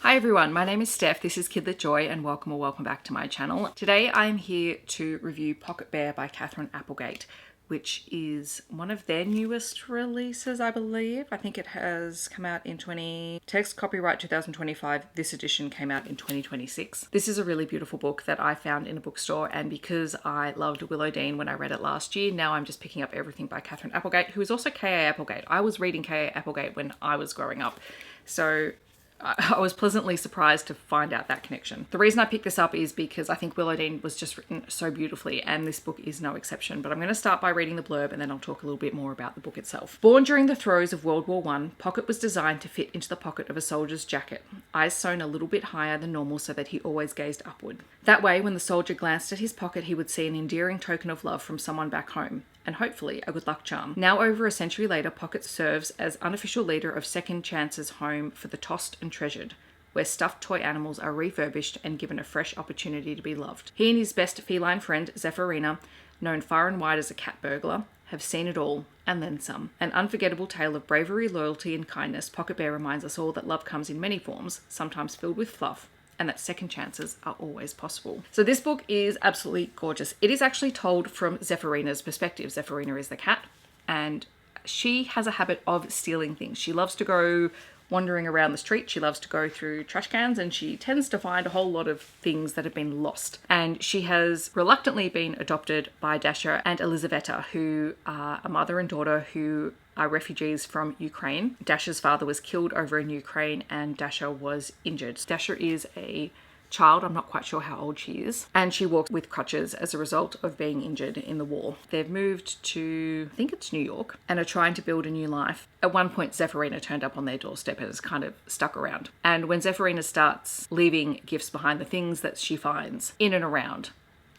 Hi everyone, my name is Steph, this is Kidlit Joy and welcome back to my channel. Today I'm here to review Pocket Bear by Katherine Applegate, which is one of their newest releases, I believe. I think it has come out in text copyright 2025. This edition came out in 2026. This is a really beautiful book that I found in a bookstore, and because I loved Willow Dean when I read it last year, now I'm just picking up everything by Katherine Applegate, who is also K.A. Applegate. I was reading K.A. Applegate when I was growing up, so I was pleasantly surprised to find out that connection. The reason I picked this up is because I think Willow Dean was just written so beautifully, and this book is no exception. But I'm going to start by reading the blurb and then I'll talk a little bit more about the book itself. Born during the throes of World War I, Pocket was designed to fit into the pocket of a soldier's jacket, eyes sewn a little bit higher than normal so that he always gazed upward. That way, when the soldier glanced at his pocket, he would see an endearing token of love from someone back home, and hopefully a good luck charm. Now, over a century later, Pocket serves as unofficial leader of Second Chance's home for the tossed and treasured, where stuffed toy animals are refurbished and given a fresh opportunity to be loved. He and his best feline friend, Zephyrina, known far and wide as a cat burglar, have seen it all, and then some. An unforgettable tale of bravery, loyalty, and kindness, Pocket Bear reminds us all that love comes in many forms, sometimes filled with fluff, and that second chances are always possible. So this book is absolutely gorgeous. It is actually told from Zephyrina's perspective. Zephyrina is the cat, and she has a habit of stealing things. She loves to go wandering around the street. She loves to go through trash cans, and she tends to find a whole lot of things that have been lost. And she has reluctantly been adopted by Dasha and Elizaveta, who are a mother and daughter who are refugees from Ukraine. Dasha's father was killed over in Ukraine and Dasha was injured. Dasha is a child, I'm not quite sure how old she is, and she walks with crutches as a result of being injured in the war. They've moved to, I think it's New York, and are trying to build a new life. At one point, Zephyrina turned up on their doorstep and has kind of stuck around. And when Zephyrina starts leaving gifts behind, the things that she finds in and around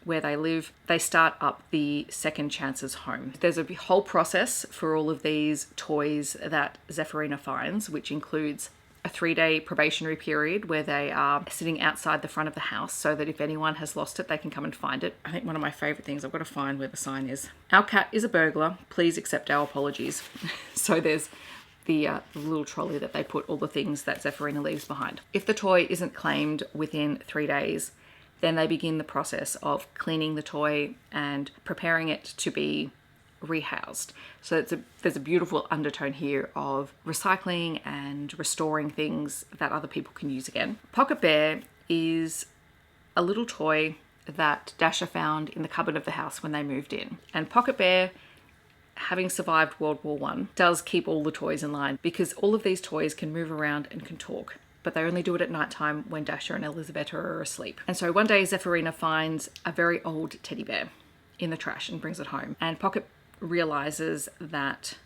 where they live, they start up the Second Chance's home. There's a whole process for all of these toys that Zephyrina finds, which includes a 3-day probationary period where they are sitting outside the front of the house so that if anyone has lost it, they can come and find it. I think one of my favorite things, I've got to find where the sign is. Our cat is a burglar. Please accept our apologies. So there's the little trolley that they put all the things that Zephyrina leaves behind. If the toy isn't claimed within 3 days, then they begin the process of cleaning the toy and preparing it to be rehoused. So there's a beautiful undertone here of recycling and restoring things that other people can use again. Pocket Bear is a little toy that Dasha found in the cupboard of the house when they moved in. And Pocket Bear, having survived World War I, does keep all the toys in line because all of these toys can move around and can talk, but they only do it at night time when Dasha and Elizaveta are asleep. And so one day Zephyrina finds a very old teddy bear in the trash and brings it home. And Pocket realizes that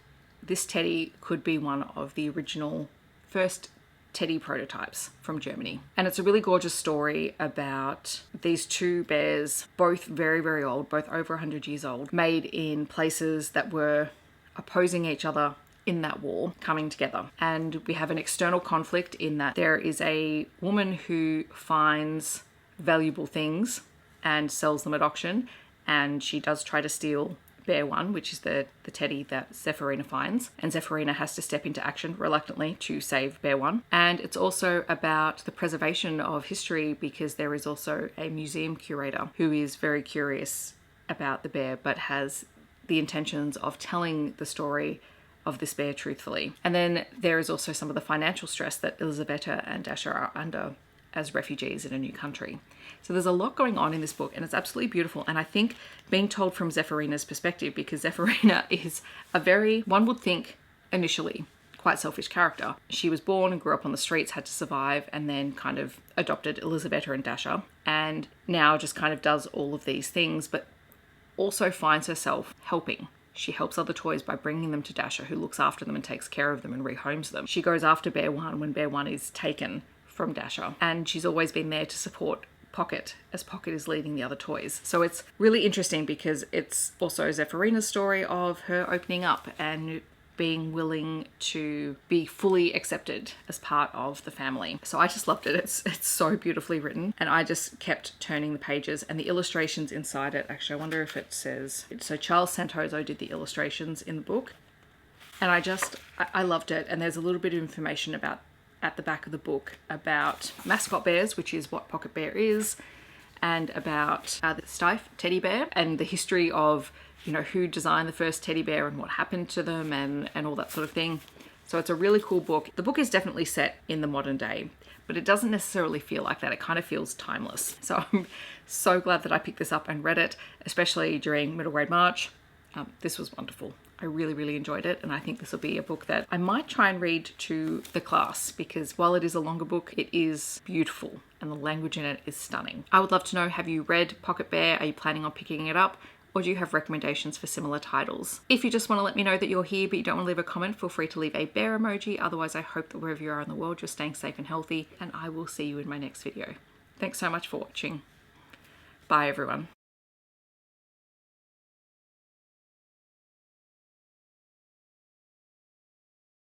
this teddy could be one of the original first teddy prototypes from Germany. And it's a really gorgeous story about these two bears, both very, very old, both over 100 years old, made in places that were opposing each other in that war, coming together. And we have an external conflict in that there is a woman who finds valuable things and sells them at auction, and she does try to steal Bear One, which is the teddy that Zephyrina finds, and Zephyrina has to step into action reluctantly to save Bear One. And it's also about the preservation of history because there is also a museum curator who is very curious about the bear but has the intentions of telling the story of this bear truthfully. And then there is also some of the financial stress that Elizaveta and Dasha are under as refugees in a new country. So there's a lot going on in this book, and it's absolutely beautiful. And I think being told from Zephyrina's perspective, because Zephyrina is a very, one would think initially, quite selfish character. She was born and grew up on the streets, had to survive, and then kind of adopted Elizaveta and Dasha, and now just kind of does all of these things, but also finds herself helping. She helps other toys by bringing them to Dasha, who looks after them and takes care of them and rehomes them. She goes after Bear One when Bear One is taken from Dasha, and she's always been there to support Pocket as Pocket is leading the other toys. So it's really interesting because it's also Zephyrina's story of her opening up and being willing to be fully accepted as part of the family. So I just loved it. It's so beautifully written, and I just kept turning the pages, and the illustrations inside it, actually I wonder if it says, so Charles Santoso did the illustrations in the book, and I loved it. And there's a little bit of information about at the back of the book about mascot bears, which is what Pocket Bear is, and about the Steiff teddy bear and the history of, you know, who designed the first teddy bear and what happened to them and all that sort of thing. So it's a really cool book. The book is definitely set in the modern day, but it doesn't necessarily feel like that. It kind of feels timeless. So I'm so glad that I picked this up and read it, especially during middle grade March. This was wonderful. I really, really enjoyed it. And I think this will be a book that I might try and read to the class, because while it is a longer book, it is beautiful and the language in it is stunning. I would love to know, have you read Pocket Bear? Are you planning on picking it up? Or do you have recommendations for similar titles? If you just want to let me know that you're here but you don't want to leave a comment, feel free to leave a bear emoji. Otherwise, I hope that wherever you are in the world, you're staying safe and healthy, and I will see you in my next video. Thanks so much for watching. Bye, everyone.